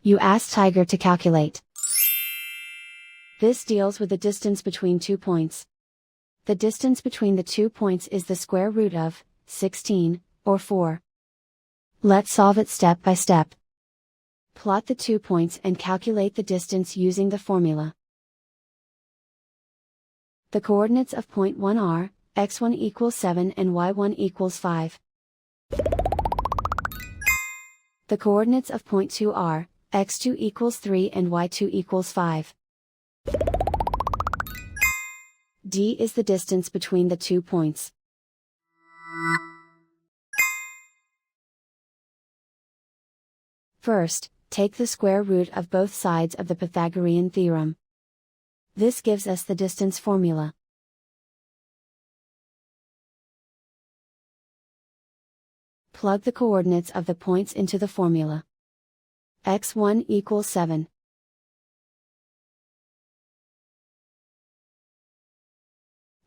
You ask Tiger to calculate. This deals with the distance between 2 points. The distance between the 2 points is the square root of 16, or 4. Let's solve it step by step. Plot the 2 points and calculate the distance using the formula. The coordinates of point 1 are, x1 equals 7 and y1 equals 5. The coordinates of point 2 are, x2 equals 3 and y2 equals 5. D is the distance between the 2 points. First, take the square root of both sides of the Pythagorean theorem. This gives us the distance formula. Plug the coordinates of the points into the formula. x1 equals 7.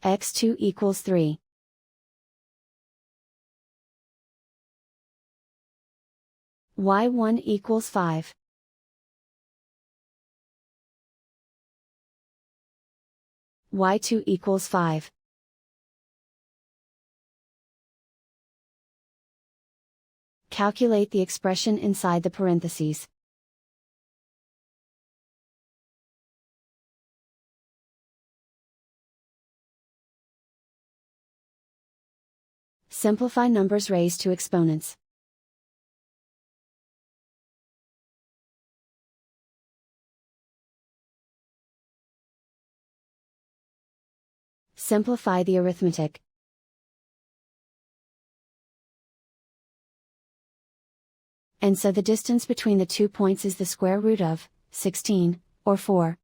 x2 equals 3. y1 equals 5. y2 equals 5. Calculate the expression inside the parentheses. Simplify numbers raised to exponents. Simplify the arithmetic. And so the distance between the 2 points is the square root of 16, or 4.